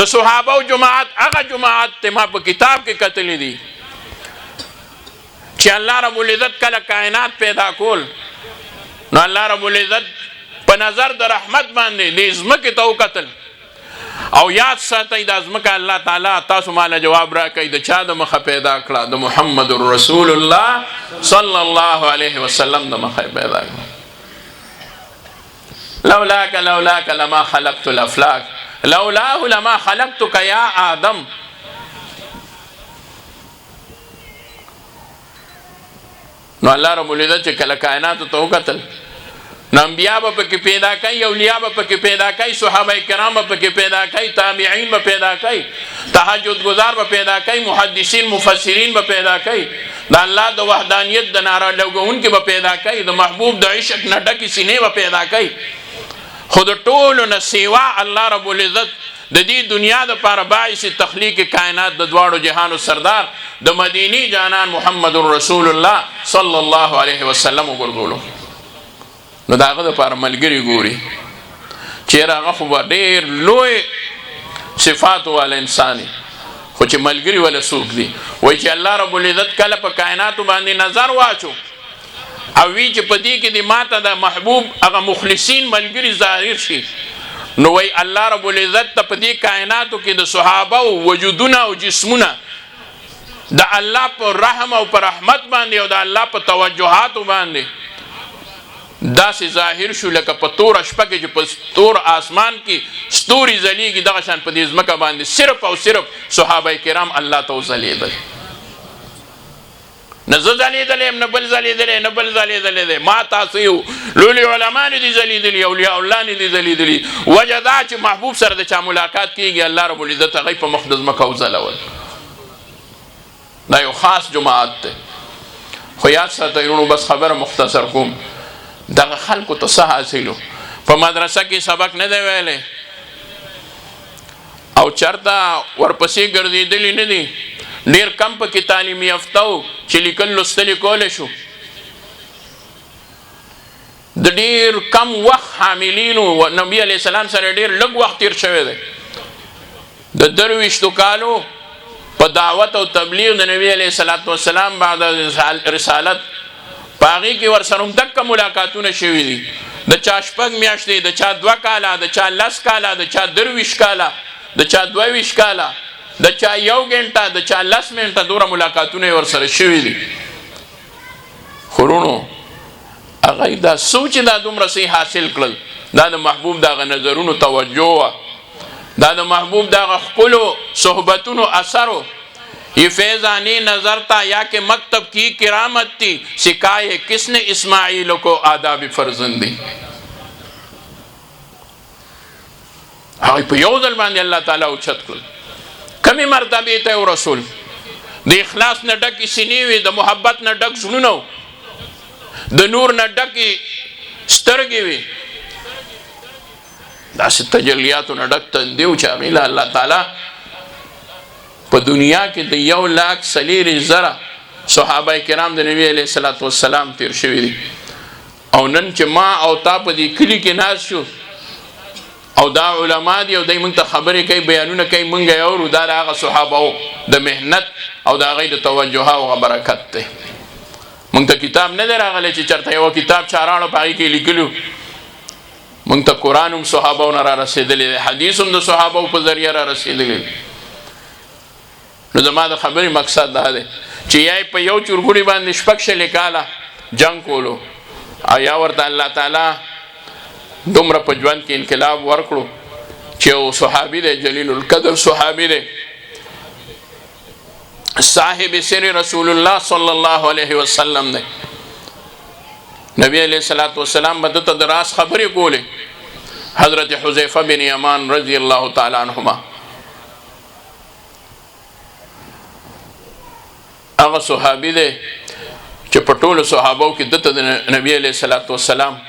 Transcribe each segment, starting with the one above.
د صحابه او جماعت هغه جماعت ته ما په کتاب کې کتلی دي چې الله رب العزت کله کائنات پیدا کول نو الله رب العزت په نظر د رحمت باندې د ځمکې ته وکتل او یاد ساتئ دا ځمکه الله تعالی تاسو ماله جواب راکئ د چا د مخه پیدا کړه د محمد رسول الله صلی الله علیه وسلم د مخه پیدا کړه لولاک لما خلقت الافلاک لولاه لما خلقتك یا آدم نو الله رب العزت چې کله کائناتو ته وکتل نو انبیاء به پکې پیدا کوي اولیاء به پکې پیدا کوي صحابه کرام به پکې پیدا کوي تابعین به پیدا کوي تهجد گزار به پیدا کوي محدثین مفسرین به پیدا کوي د الله د وحدانیت د نعره لګونکي به پیدا کوي د محبوب د عشق نه ډکې سینې به پیدا کوي خو د ټولو نه سیوا الله رب العزت د دې دنیا د پاره باعث تخلیق کائنات د دواړو جهانو سردار د مدینی جانان محمد رسول الله صلی الله علیه وسلم وګرځولو نو دا هغه د پاره ملګری ګوري چیرې هغه خو ډېر لوی صفات والا انسان خو چې ملګری ولا څوک دی وایي چې الله رب العزت کله په کائناتو باندې نظر واچو او وی چې په دې کې د ماته د محبوب هغه مخلصین ملګری ظاهر شي نو وای الله رب العزت ته په دې کائناتو کې د صحابه او وجودونه او جسمونه د الله په رحم او په رحمت باندې او د الله په توجهات باندې داسې ظاهر شو لکه په تور شپه کې چې په تور آسمان کې ستوري ځلیږي دغه شان په دې ځمکه باندې صرف او صرف صحابه کرام الله ته وځلیدل نه زه ځلیدلی نه بل ځلیدلی نه بل ځلیدلی ما تاسو یو لولي علما نه دي ځلیدلي اولیاء الله نه دي ځلیدلي وجه دا چې محبوب سره د چا ملاقات کېږي الله رب العزت هغوی په مخ د ځمکه وځلول دا یو خاص جماعت دی خو یاد ساتئ وروڼو بس خبره مختصر کوم دغه خلکو ته څه حاصلو په مدرسه کې سبق نه دی ویلی او چرته ورپسې ګرځېدلي نه دي ډیر کم پکې تعلیم یافته و چې لیکل لوستل کولی شو د ډیر کم وخت حاملینو نبي علیه السلام سره ډیر لږ وخت تیر شوی دی د 23 کالو په دعوت او تبلیغ د نبي علیه السلام بعد رسالت په هغې کې ورسره هم دکه ملاقاتونه شوي دي د چا 6 میاشتې د چا 2 کاله د چا 10 کاله د چا 23 کاله د چا 22 کاله د چا 1 غنټه د چا 10 منټه دوره ملاقاتونه ورسره شوي دي خو وروڼو هغوی دا سوچ دا دومره صحیح حاصل کړل دا د محبوب دغه نظرونو توجه وه دا د محبوب دغه خپلو صحبتونو اثر و یہ فیضانی نظر تھا یا کہ مکتب کی کرامت تھی سکھائے کس نے اسماعیل کو آداب فرزندی هغوی په یو ځل باندې الله تعالی اوچت کړل کمی مرتبه ته او رسول د اخلاص نه ډکې سینې وي د محبت نه ډک زړونه د نور نه ډکې سترګې وي داسې تجلیاتو نه ډک تندی و چې هغې له الله تعالی په دنیا کې د 1,40,000 صحابه کرام د نبی علیه السلام تیر شوي دي او نن چې ما او تا په دې کلي کې ناست شو او دا علما دي او دوی موږ ته خبرې کوي بیانونه کوي موږ یې اورو دا د هغه صحابهو د محنت او د هغوی د توجه هغه برکت دی موږ ته کتاب نه دی راغلی چې چېرته یوه کتاب چا راړو په هغې کې یې لیکلي موږ ته قرآن هم صحابهو نه را رسېدلی دی حدیث هم د صحابهو په ذریعه را رسېدلی دی نو زما د خبرې مقصد دا دی چې یا یې په یو چورګوړي باندې 6 کاله جنګ کولو او یا ورته الله تعالی دومره په ژوند کې انقلاب ورکړو چې یو صحابي دی جلیل القدر صحابي دی صاحب سر رسول الله صلی الله علیه وسلم دی نبی علیه السلام به دته د راز خبرې کولې حضرت حذیفه بن یمان رضی الله تعالی عنهما هغه صحابي دی چې په ټولو صحابو کې دته د نبی علیه السلام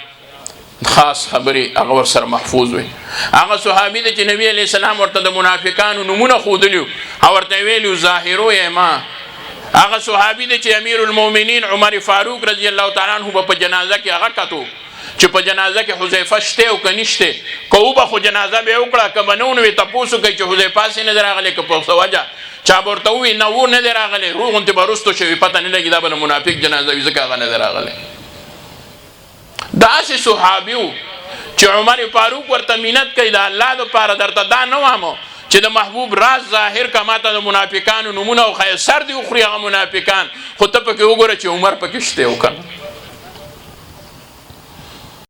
خاص خبرې هغه ورسره محفوظ وي هغه صحابي دی چې نبی علیه السلام ورته د منافقانو نومونه ښودلي او ورته یې ویلي ظاهرو یې ما هغه صحابي دی چې امیر المؤمنین عمر فاروق رضی الله تعالی عنه په جنازه کې هغه کتو چې په جنازه کې حذیفه شته او که نشته، که وبه خو جنازه به یې وکړه، که به نه ونوي تپوس وکړئ چې حذیفه هسې نه دی راغلی، که په څه وجه چا به ورته ووایي نه و نه دی راغلی، روغ غوندې به رستو شوي، پته نه لګي دا به د منافق جنازه وي ځکه هغه نه دی راغلی. داسې صحابي و چې عمر فاروق ورته منت کوي د الله دپاره درته دا نه وامو چې د محبوب راز ظاهر که ماته د منافقانو نومونه وښیه، سر دې وخوري هغه منافقان، خو ته پکې وګوره چې عمر پکې شته و که نه.